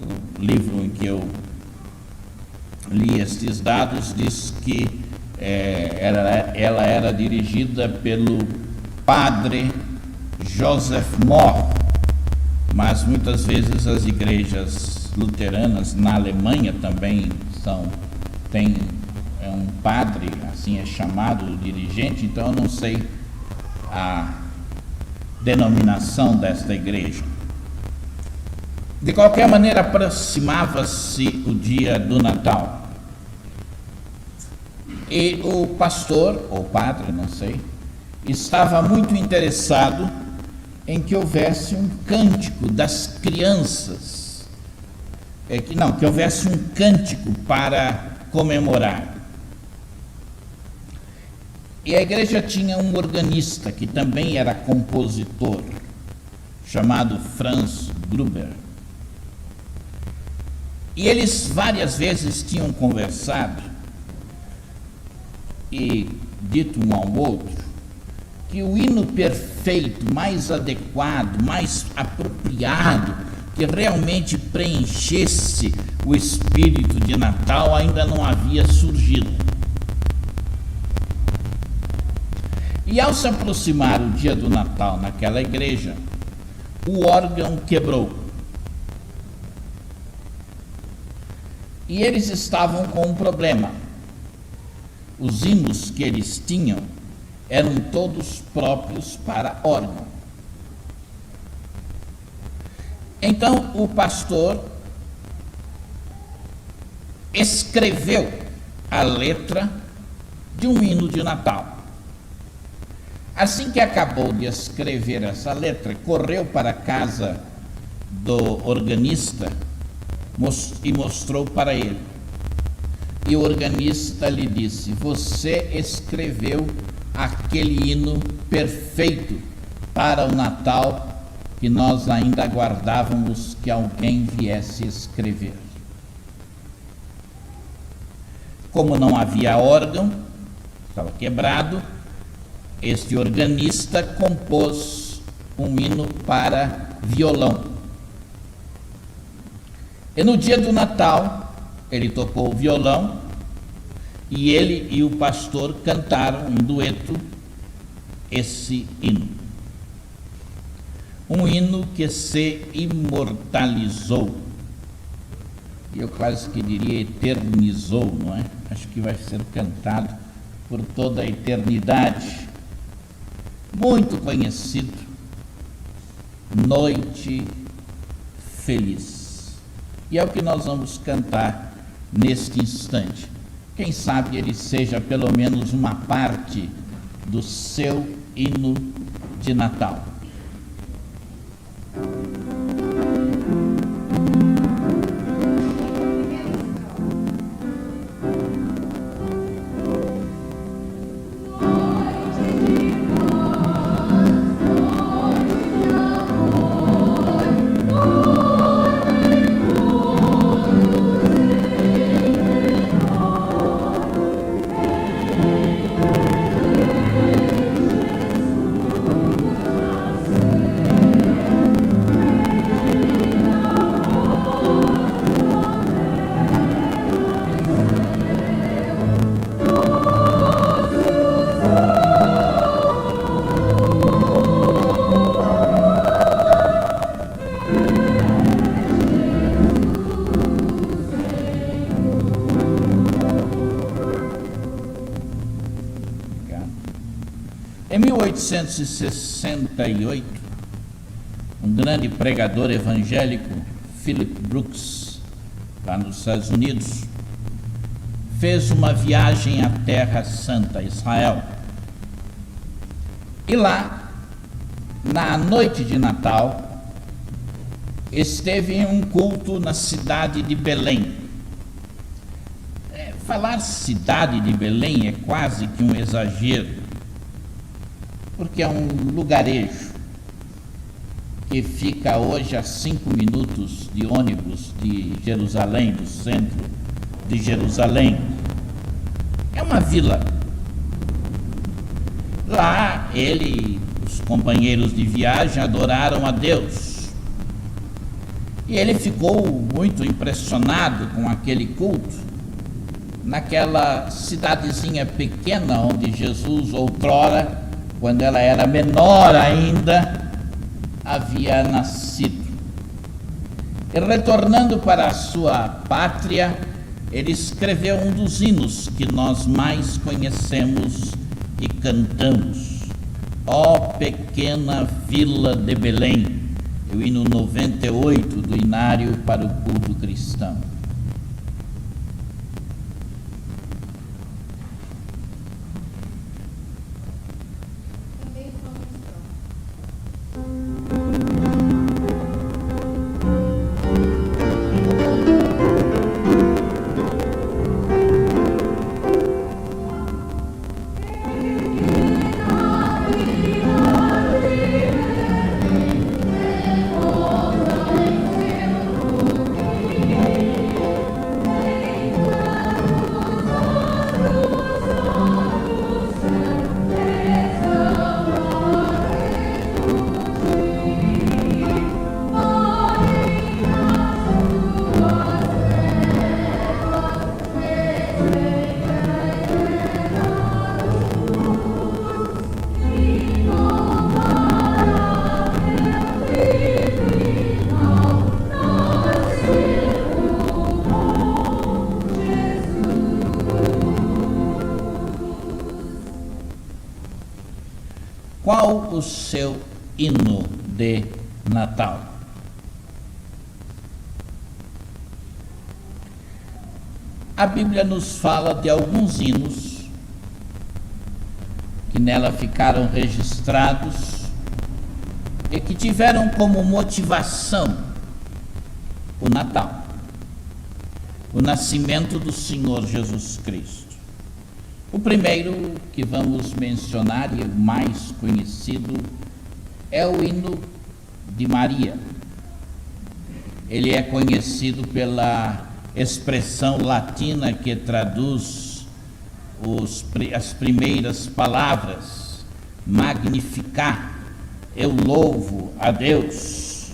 O livro em que eu li estes dados diz que ela era dirigida pelo padre Joseph Mohr, mas muitas vezes as igrejas luteranas na Alemanha também tem um padre, assim é chamado, o dirigente, então eu não sei a denominação desta igreja. De qualquer maneira, aproximava-se o dia do Natal. E o pastor, ou padre, não sei, estava muito interessado em que houvesse um cântico das crianças, que houvesse um cântico para comemorar. E a igreja tinha um organista que também era compositor, chamado Franz Gruber. E eles várias vezes tinham conversado e dito um ao outro que o hino perfeito, mais adequado, mais apropriado, que realmente preenchesse o espírito de Natal, ainda não havia surgido. E ao se aproximar o dia do Natal naquela igreja, o órgão quebrou. E eles estavam com um problema. Os hinos que eles tinham eram todos próprios para órgão. Então o pastor escreveu a letra de um hino de Natal. Assim que acabou de escrever essa letra, correu para a casa do organista e mostrou para ele. E o organista lhe disse: você escreveu aquele hino perfeito para o Natal que nós ainda aguardávamos que alguém viesse escrever. Como não havia órgão, estava quebrado, este organista compôs um hino para violão. E no dia do Natal, ele tocou o violão e ele e o pastor cantaram em dueto esse hino. Um hino que se imortalizou. Eu quase que diria eternizou, não é? Acho que vai ser cantado por toda a eternidade. Muito conhecido. Noite Feliz. E é o que nós vamos cantar neste instante. Quem sabe ele seja pelo menos uma parte do seu hino de Natal. Em 1868, um grande pregador evangélico, Philip Brooks, lá nos Estados Unidos, fez uma viagem à Terra Santa, Israel. E lá, na noite de Natal, esteve em um culto na cidade de Belém. Falar cidade de Belém é quase que um exagero, porque é um lugarejo que fica hoje a 5 minutos de ônibus de Jerusalém, do centro de Jerusalém. É uma vila. Lá ele e os companheiros de viagem adoraram a Deus. E ele ficou muito impressionado com aquele culto, naquela cidadezinha pequena onde Jesus, outrora, quando ela era menor ainda, havia nascido. E retornando para a sua pátria, ele escreveu um dos hinos que nós mais conhecemos e cantamos. Ó pequena vila de Belém, o hino 98 do Inário para o culto cristão. Qual o seu hino de Natal? A Bíblia nos fala de alguns hinos que nela ficaram registrados e que tiveram como motivação o Natal, o nascimento do Senhor Jesus Cristo. O primeiro que vamos mencionar, e o mais conhecido, é o hino de Maria. Ele é conhecido pela expressão latina que traduz as primeiras palavras: Magnificat, eu louvo a Deus.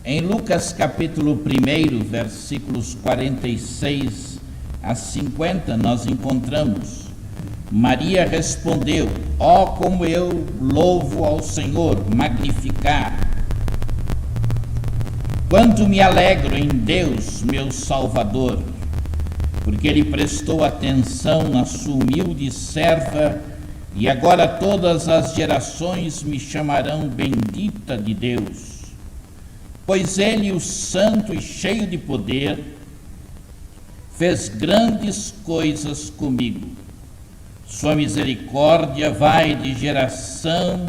Em Lucas capítulo 1, versículos 46 a 50, nós encontramos: Maria respondeu: ó, como eu louvo ao Senhor, magnificar. Quanto me alegro em Deus, meu Salvador, porque Ele prestou atenção na sua humilde serva, e agora todas as gerações me chamarão bendita de Deus. Pois Ele, o santo e cheio de poder, fez grandes coisas comigo. Sua misericórdia vai de geração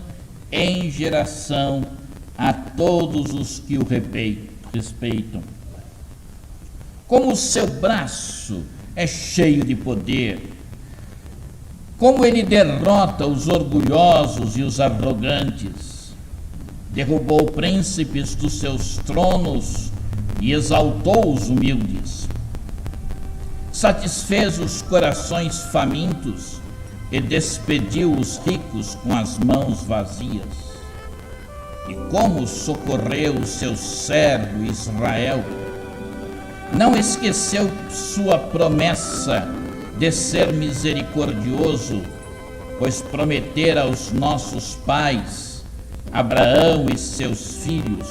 em geração a todos os que o respeitam. Como o seu braço é cheio de poder, como ele derrota os orgulhosos e os arrogantes, derrubou príncipes dos seus tronos e exaltou os humildes, satisfez os corações famintos e despediu os ricos com as mãos vazias. E como socorreu o seu servo Israel, não esqueceu sua promessa de ser misericordioso, pois prometera aos nossos pais, Abraão e seus filhos,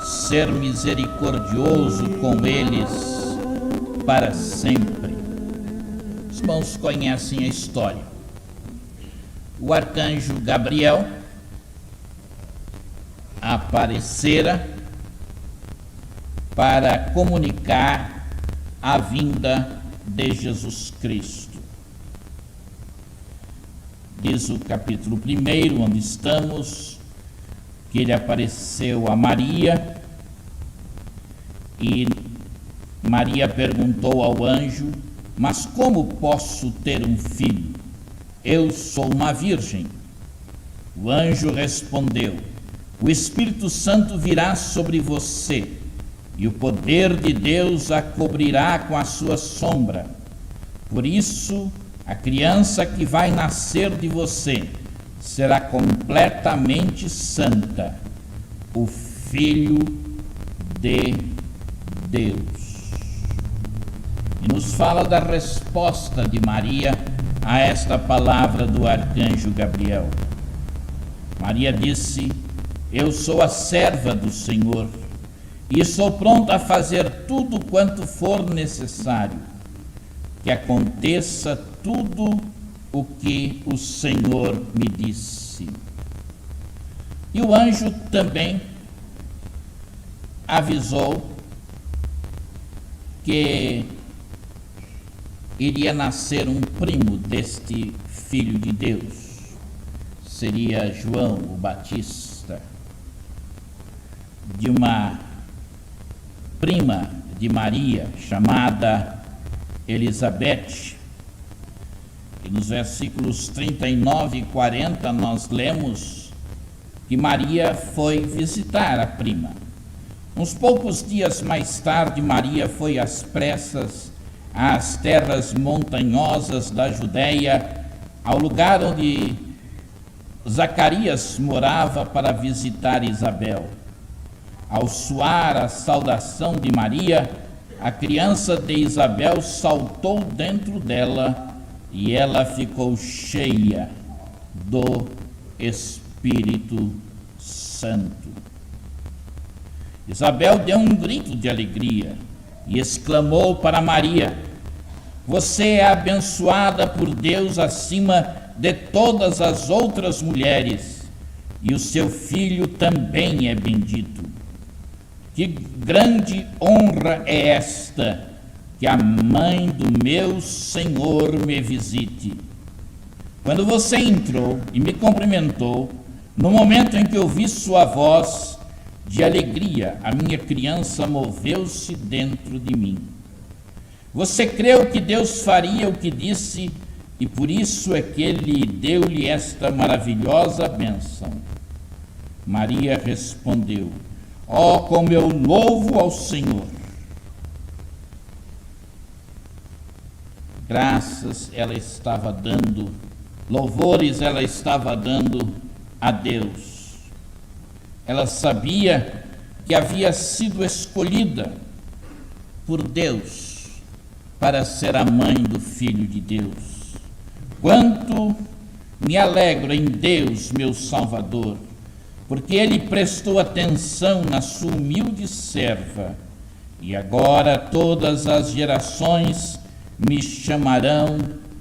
ser misericordioso com eles para sempre. Os irmãos conhecem a história. O arcanjo Gabriel aparecera para comunicar a vinda de Jesus Cristo. Diz o capítulo 1, onde estamos, que ele apareceu a Maria, e Maria perguntou ao anjo: mas como posso ter um filho? Eu sou uma virgem. O anjo respondeu: o Espírito Santo virá sobre você, e o poder de Deus a cobrirá com a sua sombra. Por isso, a criança que vai nascer de você será completamente santa, o Filho de Deus. E nos fala da resposta de Maria a esta palavra do arcanjo Gabriel. Maria disse: eu sou a serva do Senhor, e estou pronta a fazer tudo quanto for necessário, que aconteça tudo o que o Senhor me disse. E o anjo também avisou que iria nascer um primo deste Filho de Deus. Seria João o Batista, de uma prima de Maria, chamada Elizabeth. E nos versículos 39 e 40 nós lemos que Maria foi visitar a prima. Uns poucos dias mais tarde, Maria foi às pressas às terras montanhosas da Judéia, ao lugar onde Zacarias morava, para visitar Isabel. Ao soar a saudação de Maria, a criança de Isabel saltou dentro dela e ela ficou cheia do Espírito Santo. Isabel deu um grito de alegria e exclamou para Maria: você é abençoada por Deus acima de todas as outras mulheres, e o seu filho também é bendito. Que grande honra é esta, que a mãe do meu Senhor me visite. Quando você entrou e me cumprimentou, no momento em que ouvi sua voz de alegria, a minha criança moveu-se dentro de mim. Você creu que Deus faria o que disse, e por isso é que Ele deu-lhe esta maravilhosa bênção. Maria respondeu: ó, como eu louvo ao Senhor! Graças ela estava dando, louvores ela estava dando a Deus. Ela sabia que havia sido escolhida por Deus para ser a mãe do Filho de Deus. Quanto me alegro em Deus, meu Salvador, porque Ele prestou atenção na sua humilde serva, e agora todas as gerações me chamarão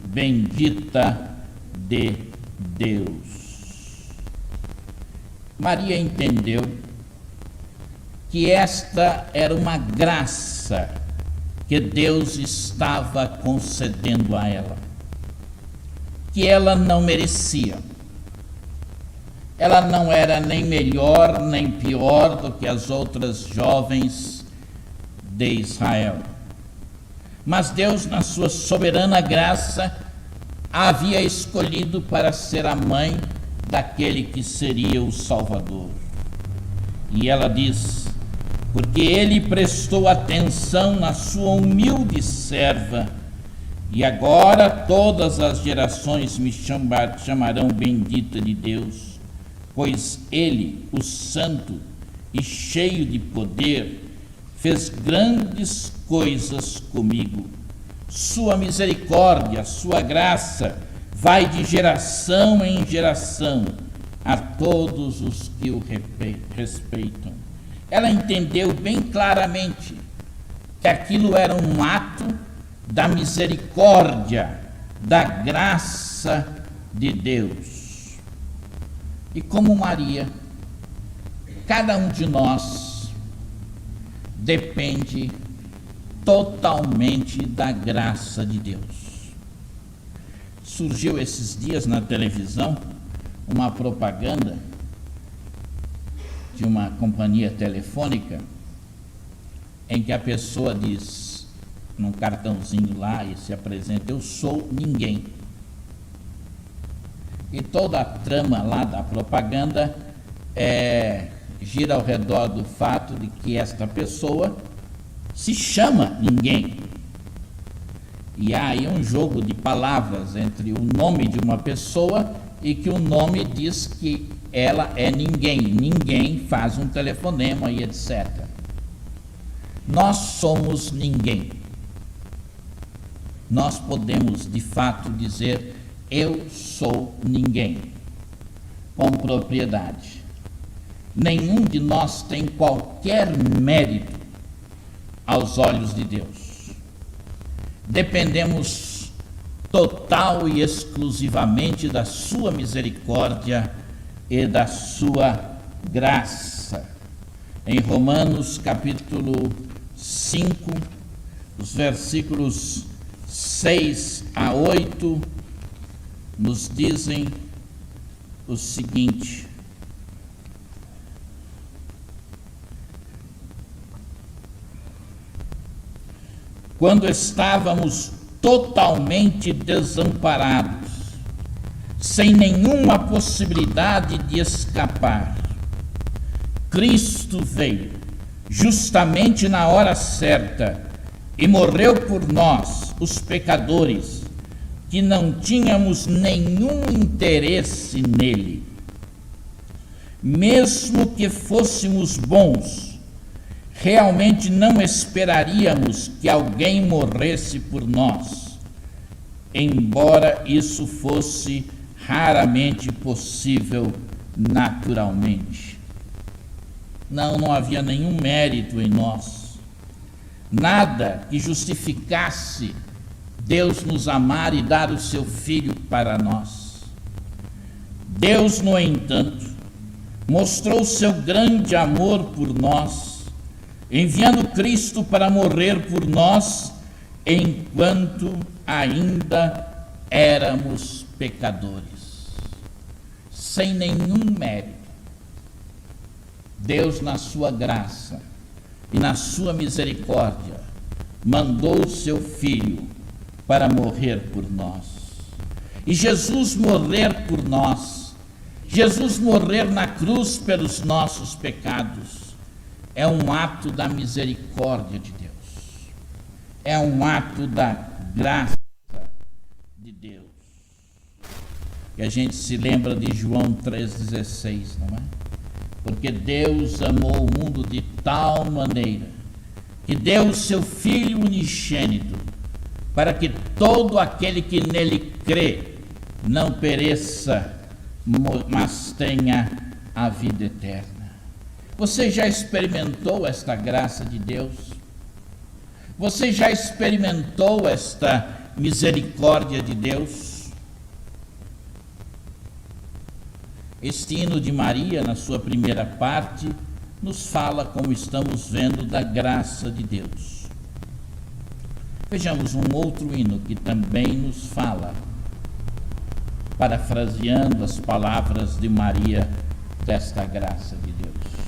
bendita de Deus. Maria entendeu que esta era uma graça que Deus estava concedendo a ela, que ela não merecia. Ela não era nem melhor nem pior do que as outras jovens de Israel. Mas Deus, na sua soberana graça, a havia escolhido para ser a mãe daquele que seria o Salvador. E ela diz: porque Ele prestou atenção na sua humilde serva, e agora todas as gerações me chamarão bendita de Deus, pois Ele, o Santo e cheio de poder, fez grandes coisas comigo. Sua misericórdia, sua graça vai de geração em geração a todos os que o respeitam. Ela entendeu bem claramente que aquilo era um ato da misericórdia, da graça de Deus. E como Maria, cada um de nós depende totalmente da graça de Deus. Surgiu esses dias na televisão uma propaganda de uma companhia telefônica em que a pessoa diz, num cartãozinho lá, e se apresenta: eu sou ninguém. E toda a trama lá da propaganda gira ao redor do fato de que esta pessoa se chama ninguém. E há aí um jogo de palavras entre o nome de uma pessoa e que o nome diz que ela é ninguém. Ninguém faz um telefonema e etc. nós somos ninguém. Nós podemos, de fato, dizer: eu sou ninguém, com propriedade. Nenhum de nós tem qualquer mérito aos olhos de Deus. Dependemos total e exclusivamente da sua misericórdia e da sua graça. Em Romanos capítulo 5, os versículos 6 a 8, nos dizem o seguinte: quando estávamos totalmente desamparados, sem nenhuma possibilidade de escapar, Cristo veio justamente na hora certa e morreu por nós, os pecadores, que não tínhamos nenhum interesse nele. Mesmo que fôssemos bons, realmente não esperaríamos que alguém morresse por nós, embora isso fosse raramente possível naturalmente. Não havia nenhum mérito em nós, nada que justificasse Deus nos amar e dar o seu Filho para nós. Deus, no entanto, mostrou o seu grande amor por nós, enviando Cristo para morrer por nós, enquanto ainda éramos pecadores, sem nenhum mérito. Deus, na sua graça e na sua misericórdia, mandou o seu Filho para morrer por nós. E Jesus morrer por nós, Jesus morrer na cruz pelos nossos pecados, é um ato da misericórdia de Deus, é um ato da graça de Deus. E a gente se lembra de João 3,16, não é? Porque Deus amou o mundo de tal maneira que deu o seu Filho unigênito, para que todo aquele que nele crê não pereça, mas tenha a vida eterna. Você já experimentou esta graça de Deus? Você já experimentou esta misericórdia de Deus? Este hino de Maria, na sua primeira parte, nos fala, como estamos vendo, da graça de Deus. Vejamos um outro hino que também nos fala, parafraseando as palavras de Maria, desta graça de Deus.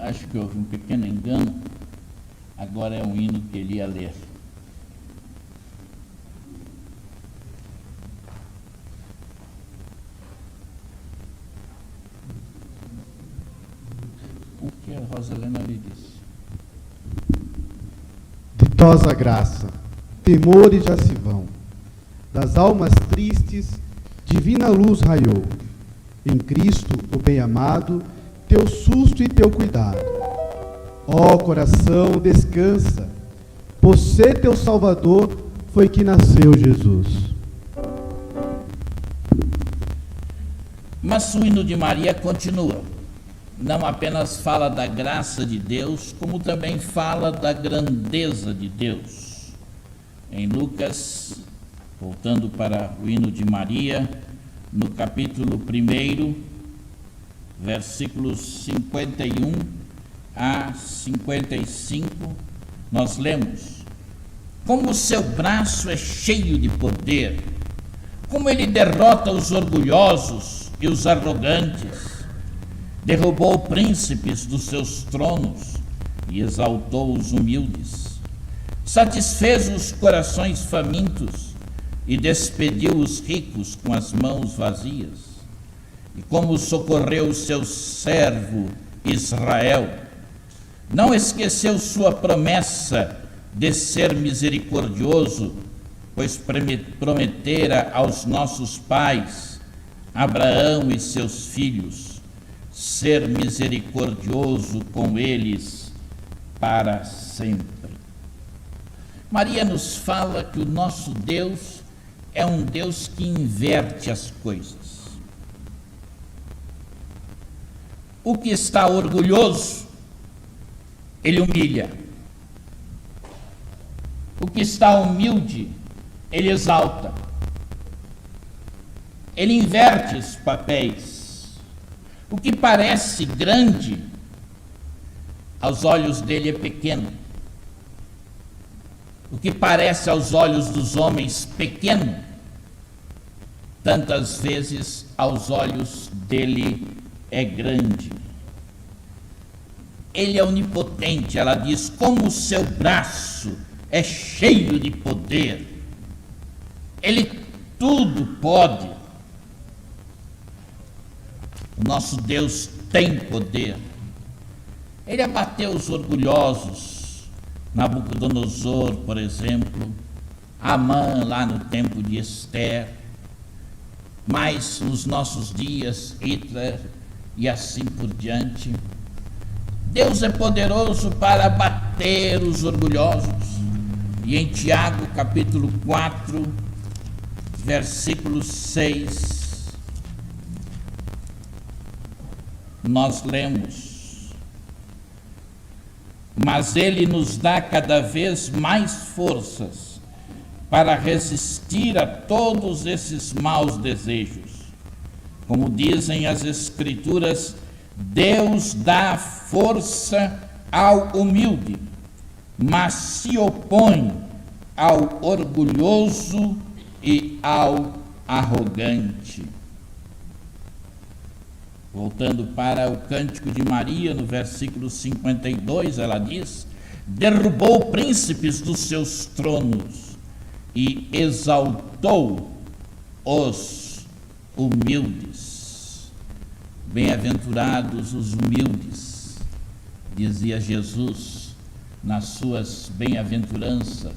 Acho que houve um pequeno engano. Agora é um hino que ele ia ler. O que a Rosalena lhe disse? Ditosa graça, temores já se vão, das almas tristes, divina luz raiou. Em Cristo, o bem-amado, teu susto e teu cuidado. Ó coração, descansa, por ser teu Salvador foi que nasceu Jesus. Mas o hino de Maria continua. Não apenas fala da graça de Deus, como também fala da grandeza de Deus. Em Lucas, voltando para o hino de Maria, no capítulo 1, versículos 51 a 55, nós lemos: como o seu braço é cheio de poder, como ele derrota os orgulhosos e os arrogantes, derrubou príncipes dos seus tronos e exaltou os humildes, satisfez os corações famintos e despediu os ricos com as mãos vazias. E como socorreu o seu servo Israel, não esqueceu sua promessa de ser misericordioso, pois prometera aos nossos pais, Abraão e seus filhos, ser misericordioso com eles para sempre. Maria nos fala que o nosso Deus é um Deus que inverte as coisas. O que está orgulhoso, ele humilha. O que está humilde, ele exalta. Ele inverte os papéis. O que parece grande, aos olhos dele é pequeno. O que parece aos olhos dos homens pequeno, tantas vezes aos olhos dele é grande. Ele é onipotente, ela diz, como o seu braço é cheio de poder. Ele tudo pode. O nosso Deus tem poder. Ele abateu os orgulhosos, Nabucodonosor, por exemplo, Amã lá no tempo de Esther, mas nos nossos dias, Hitler e assim por diante. Deus é poderoso para abater os orgulhosos. E em Tiago, capítulo 4, versículo 6, nós lemos: mas ele nos dá cada vez mais forças para resistir a todos esses maus desejos. Como dizem as Escrituras, Deus dá força ao humilde, mas se opõe ao orgulhoso e ao arrogante. Voltando para o Cântico de Maria, no versículo 52, ela diz: derrubou príncipes dos seus tronos e exaltou os humildes. Bem-aventurados os humildes, dizia Jesus nas suas bem-aventuranças.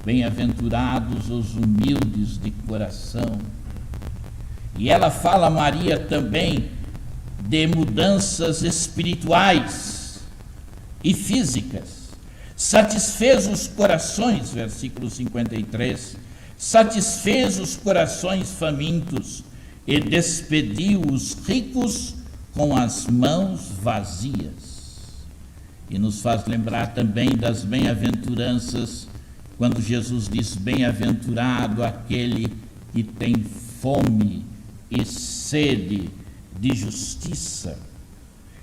Bem-aventurados os humildes de coração. E ela fala, Maria, também de mudanças espirituais e físicas. Satisfez os corações, versículo 53, satisfez os corações famintos e despediu os ricos com as mãos vazias. E nos faz lembrar também das bem-aventuranças, quando Jesus diz: bem-aventurado aquele que tem fome e sede de justiça.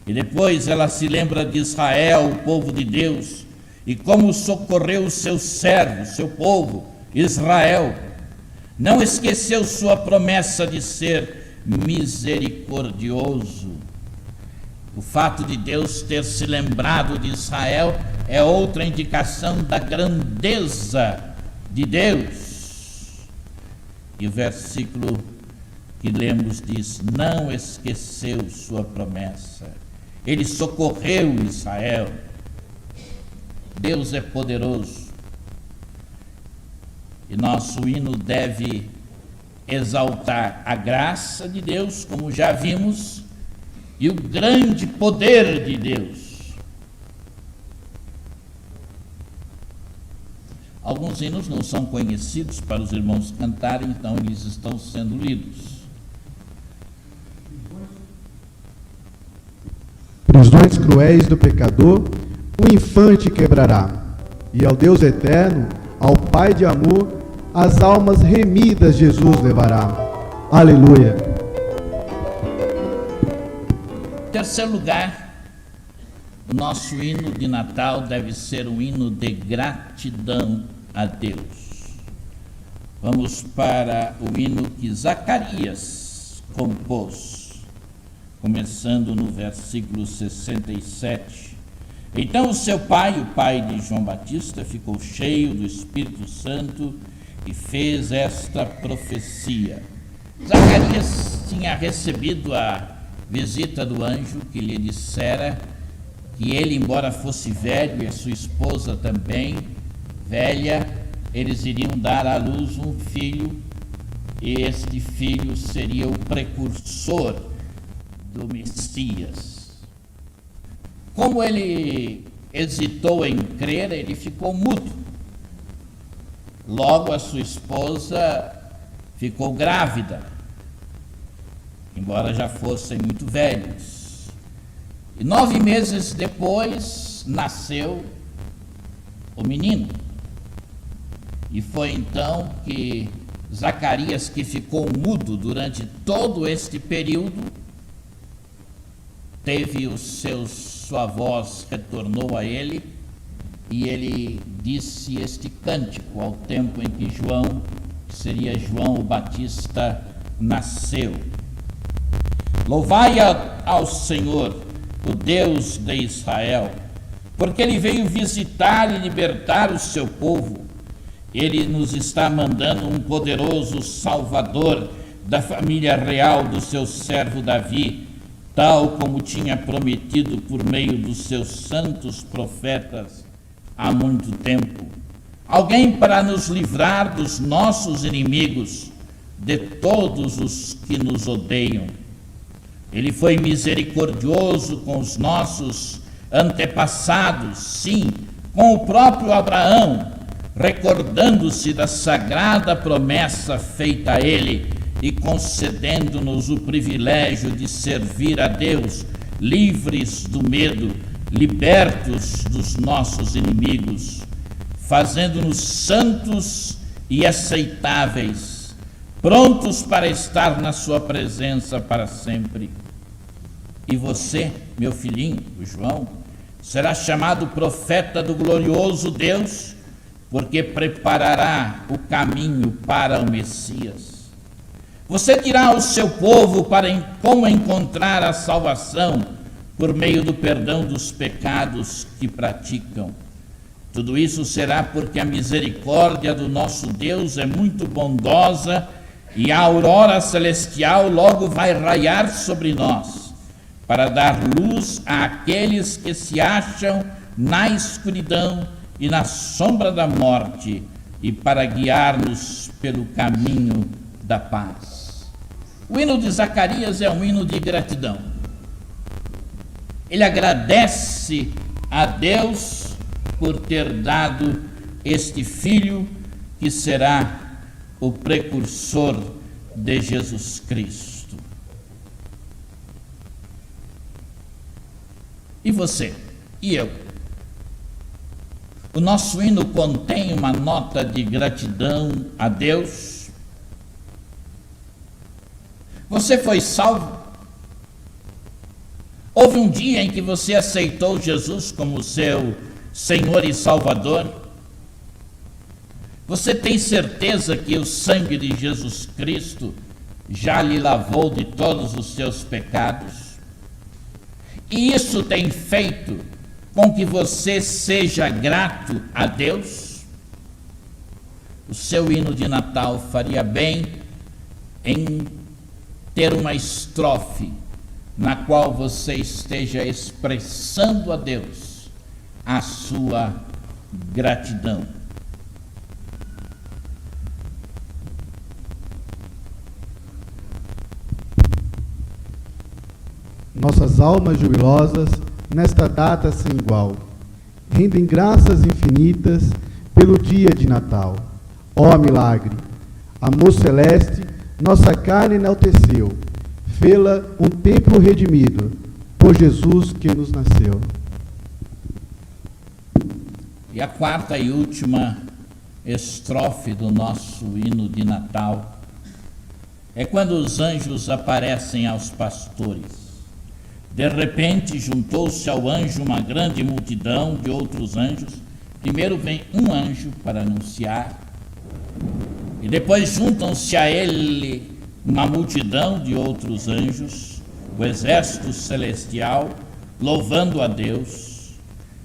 E depois ela se lembra de Israel, o povo de Deus, e como socorreu o seu servo, seu povo, Israel. Não esqueceu sua promessa de ser misericordioso. O fato de Deus ter se lembrado de Israel é outra indicação da grandeza de Deus. E o versículo que lemos diz: não esqueceu sua promessa. Ele socorreu Israel. Deus é poderoso. E nosso hino deve exaltar a graça de Deus, como já vimos, e o grande poder de Deus. Alguns hinos não são conhecidos para os irmãos cantarem, então eles estão sendo lidos. cruéis do pecador, o infante quebrará. E ao Deus eterno, ao Pai de amor, as almas remidas Jesus levará. Aleluia. Em terceiro lugar, o nosso hino de Natal deve ser um hino de gratidão a Deus. Vamos para o hino que Zacarias compôs, começando no versículo 67. Então o seu pai, o pai de João Batista, ficou cheio do Espírito Santo e fez esta profecia. Zacarias tinha recebido a visita do anjo que lhe dissera que ele, embora fosse velho e a sua esposa também velha, eles iriam dar à luz um filho, e este filho seria o precursor do Messias. Como ele hesitou em crer, ele ficou mudo. Logo a sua esposa ficou grávida, embora já fossem muito velhos. E 9 meses depois nasceu o menino. E foi então que Zacarias, que ficou mudo durante todo este período, teve sua voz retornou a ele, e ele disse este cântico ao tempo em que João, que seria João o Batista, nasceu. Louvai ao Senhor, o Deus de Israel, porque ele veio visitar e libertar o seu povo. Ele nos está mandando um poderoso Salvador da família real do seu servo Davi, tal como tinha prometido por meio dos seus santos profetas há muito tempo. Alguém para nos livrar dos nossos inimigos, de todos os que nos odeiam. Ele foi misericordioso com os nossos antepassados, sim, com o próprio Abraão, recordando-se da sagrada promessa feita a ele e concedendo-nos o privilégio de servir a Deus, livres do medo, libertos dos nossos inimigos, fazendo-nos santos e aceitáveis, prontos para estar na sua presença para sempre. E você, meu filhinho, o João, será chamado profeta do glorioso Deus, porque preparará o caminho para o Messias. Você dirá ao seu povo como encontrar a salvação por meio do perdão dos pecados que praticam. Tudo isso será porque a misericórdia do nosso Deus é muito bondosa e a aurora celestial logo vai raiar sobre nós, para dar luz àqueles que se acham na escuridão e na sombra da morte, e para guiar-nos pelo caminho da paz. O hino de Zacarias é um hino de gratidão. Ele agradece a Deus por ter dado este filho que será o precursor de Jesus Cristo. E você? E eu? O nosso hino contém uma nota de gratidão a Deus? Você foi salvo? Houve um dia em que você aceitou Jesus como seu Senhor e Salvador? Você tem certeza que o sangue de Jesus Cristo já lhe lavou de todos os seus pecados? E isso tem feito com que você seja grato a Deus? O seu hino de Natal faria bem em ter uma estrofe na qual você esteja expressando a Deus a sua gratidão. Nossas almas jubilosas, nesta data sem igual, rendem graças infinitas pelo dia de Natal. Ó milagre! Amor celeste, nossa carne enalteceu, fê-la um templo redimido, por Jesus que nos nasceu. E a quarta e última estrofe do nosso hino de Natal é quando os anjos aparecem aos pastores. De repente juntou-se ao anjo uma grande multidão de outros anjos. Primeiro vem um anjo para anunciar, e depois juntam-se a ele uma multidão de outros anjos, o exército celestial, louvando a Deus.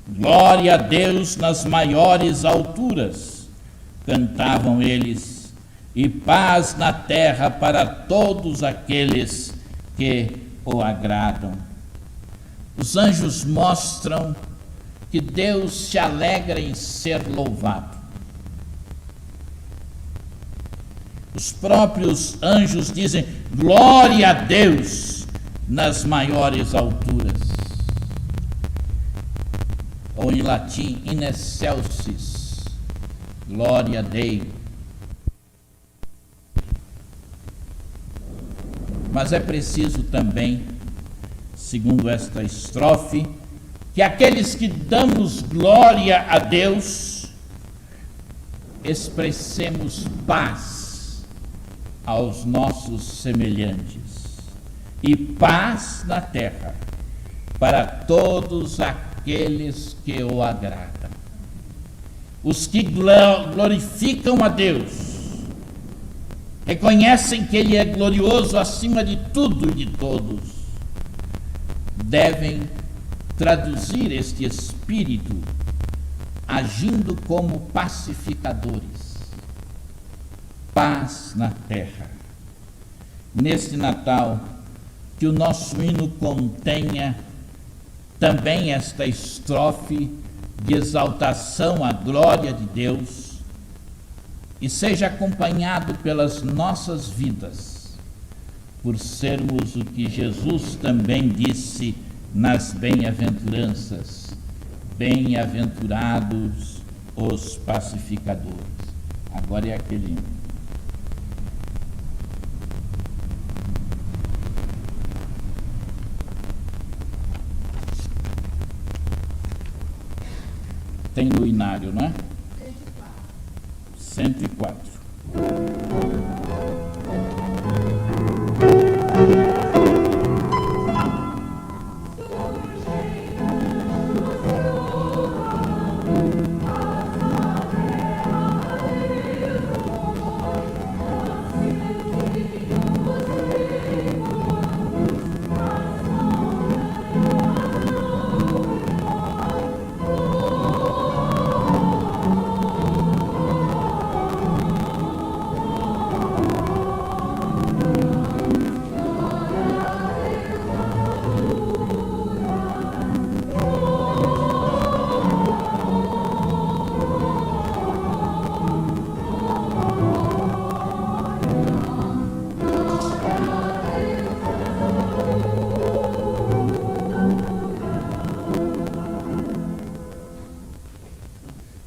Glória a Deus nas maiores alturas, cantavam eles, e paz na terra para todos aqueles que o agradam. Os anjos mostram que Deus se alegra em ser louvado. Os próprios anjos dizem glória a Deus nas maiores alturas. Ou em latim, in excelsis, glória Dei. Mas é preciso também, segundo esta estrofe, que aqueles que damos glória a Deus expressemos paz aos nossos semelhantes e paz na terra para todos aqueles que o agradam. Os que glorificam a Deus reconhecem que Ele é glorioso acima de tudo e de todos, devem traduzir este espírito agindo como pacificadores. Paz na terra. Neste Natal, que o nosso hino contenha também esta estrofe de exaltação à glória de Deus e seja acompanhado pelas nossas vidas, por sermos o que Jesus também disse nas bem-aventuranças: bem-aventurados os pacificadores. Agora é aquele hino. Tem no inário, não é? 104.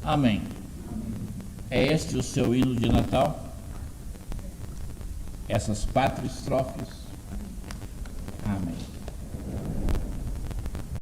Amém. É este o seu hino de Natal? Essas 4 estrofes?